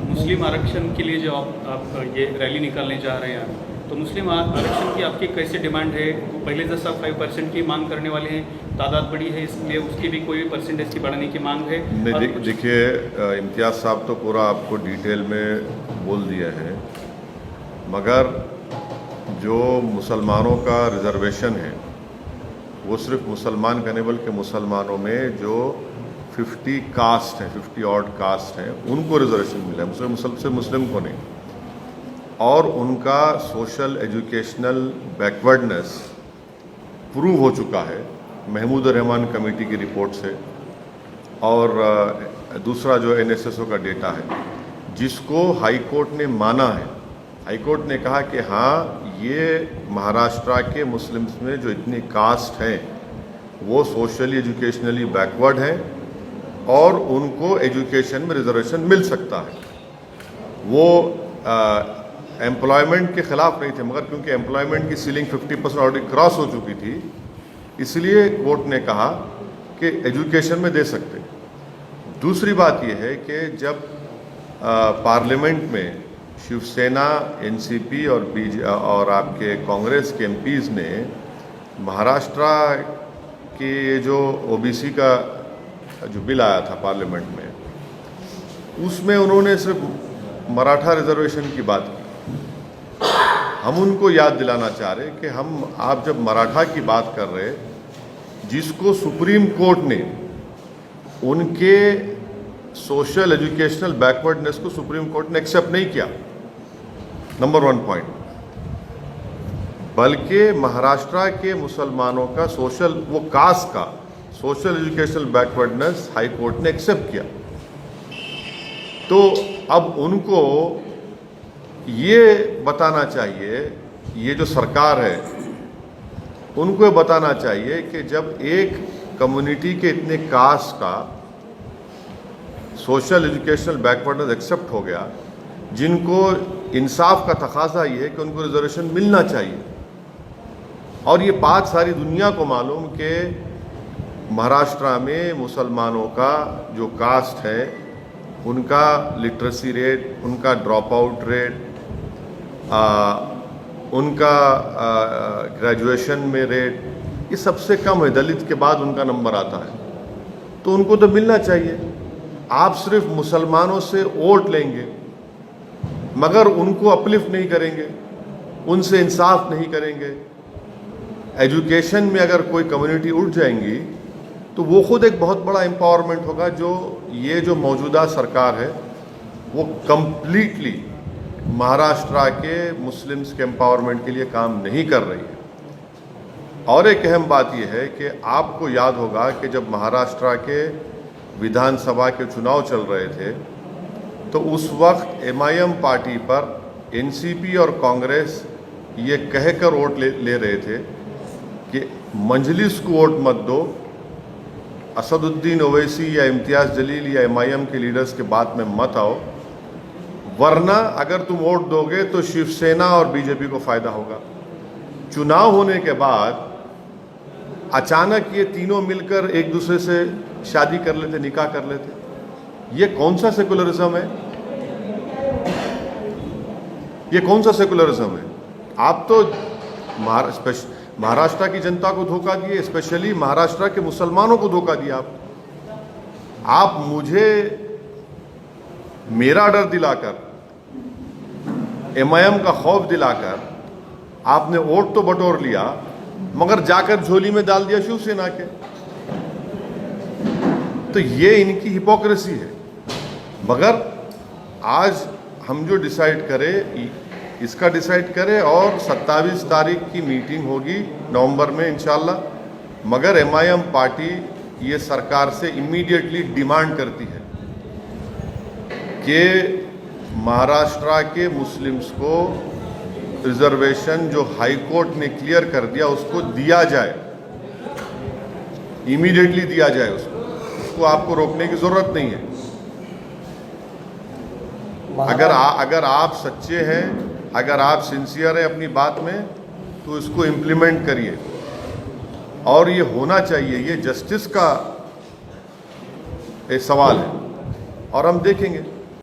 मुस्लिम आरक्षण के लिए जो आप ये रैली निकालने जा रहे हैं, तो मुस्लिम आरक्षण की आपकी कैसे डिमांड है? पहले जैसा 5% की मांग करने वाले हैं, तादाद बड़ी है, इसलिए उसकी भी कोई परसेंटेज की बढ़ाने की मांग है? नहीं, देखिए इम्तियाज़ साहब तो पूरा आपको डिटेल में बोल दिया है, मगर जो मुसलमानों का रिजर्वेशन है वो सिर्फ मुसलमान का नहीं बल्कि मुसलमानों में जो 50 कास्ट हैं, 50 ऑड कास्ट हैं, उनको रिजर्वेशन मिला है, मुस्लिम को नहीं। और उनका सोशल एजुकेशनल बैकवर्डनेस प्रूव हो चुका है महमूद रहमान कमेटी की रिपोर्ट से, और दूसरा जो एनएसएसओ का डेटा है जिसको हाई कोर्ट ने माना है। हाई कोर्ट ने कहा कि हाँ, ये महाराष्ट्र के मुस्लिम्स में जो इतनी कास्ट हैं वो सोशली एजुकेशनली बैकवर्ड हैं और उनको एजुकेशन में रिजर्वेशन मिल सकता है। वो एम्प्लॉयमेंट के ख़िलाफ़ नहीं थे, मगर क्योंकि एम्प्लॉयमेंट की सीलिंग 50% ऑलरेडी क्रॉस हो चुकी थी, इसलिए कोर्ट ने कहा कि एजुकेशन में दे सकते। दूसरी बात यह है कि जब पार्लियामेंट में शिवसेना, एनसीपी और आपके कांग्रेस के एमपीज़ ने महाराष्ट्र के जो ओबीसी का जो बिल आया था पार्लियामेंट में, उसमें उन्होंने सिर्फ मराठा रिजर्वेशन की बात की। हम उनको याद दिलाना चाह रहे कि आप जब मराठा की बात कर रहे, जिसको सुप्रीम कोर्ट ने उनके सोशल एजुकेशनल बैकवर्डनेस को सुप्रीम कोर्ट ने एक्सेप्ट नहीं किया, नंबर 1 पॉइंट, बल्कि महाराष्ट्र के मुसलमानों का वो कास्ट का social educational backwardness high court ने एक्सेप्ट किया। तो अब उनको ये बताना चाहिए, ये जो सरकार है उनको ये बताना चाहिए कि जब एक कम्युनिटी के इतने कास्ट का सोशल एजुकेशनल बैकवर्डनेस एक्सेप्ट हो गया, जिनको इंसाफ का तकाजा ये है कि उनको रिजर्वेशन मिलना चाहिए। और ये बात सारी दुनिया को मालूम कि महाराष्ट्र में मुसलमानों का जो कास्ट है उनका लिटरेसी रेट, उनका ड्रॉप आउट रेट, उनका ग्रेजुएशन में रेट, ये सबसे कम है। दलित के बाद उनका नंबर आता है, तो उनको तो मिलना चाहिए। आप सिर्फ मुसलमानों से वोट लेंगे मगर उनको अपलिफ्ट नहीं करेंगे, उनसे इंसाफ नहीं करेंगे। एजुकेशन में अगर कोई कम्युनिटी उठ जाएंगी तो वो खुद एक बहुत बड़ा एम्पावरमेंट होगा। ये जो मौजूदा सरकार है वो कंप्लीटली महाराष्ट्र के मुस्लिम्स के एम्पावरमेंट के लिए काम नहीं कर रही है। और एक अहम बात यह है कि आपको याद होगा कि जब महाराष्ट्र के विधानसभा के चुनाव चल रहे थे तो उस वक्त एमआईएम पार्टी पर एनसीपी और कांग्रेस ये कहकर वोट ले रहे थे कि मजलिस को वोट मत दो, असदुद्दीन ओवैसी या इम्तियाज़ जलील या एमआईएम के लीडर्स के बात में मत आओ, वरना अगर तुम वोट दोगे तो शिवसेना और बीजेपी को फ़ायदा होगा। चुनाव होने के बाद अचानक ये तीनों मिलकर एक दूसरे से शादी कर लेते, निकाह कर लेते। ये कौन सा सेकुलरिज्म है? ये कौन सा सेकुलरिज्म है? आप तो महाराष्ट्र की जनता को धोखा दिए, स्पेशली महाराष्ट्र के मुसलमानों को धोखा दिया। आप मुझे मेरा डर दिलाकर, एमआईएम का खौफ दिलाकर आपने वोट तो बटोर लिया, मगर जाकर झोली में डाल दिया शिवसेना के। तो ये इनकी हिपोक्रेसी है। मगर आज हम जो डिसाइड करें इसका डिसाइड करें, और 27 तारीख की मीटिंग होगी नवंबर में इंशाल्लाह। मगर एमआईएम पार्टी ये सरकार से इमीडिएटली डिमांड करती है कि महाराष्ट्र के मुस्लिम्स को रिजर्वेशन जो हाई कोर्ट ने क्लियर कर दिया उसको दिया जाए, इमीडिएटली दिया जाए। उसको आपको रोकने की जरूरत नहीं है। अगर आप सच्चे हैं, अगर आप सिंसियर हैं अपनी बात में, तो इसको इम्प्लीमेंट करिए। और ये होना चाहिए, ये जस्टिस का एक सवाल है और हम देखेंगे।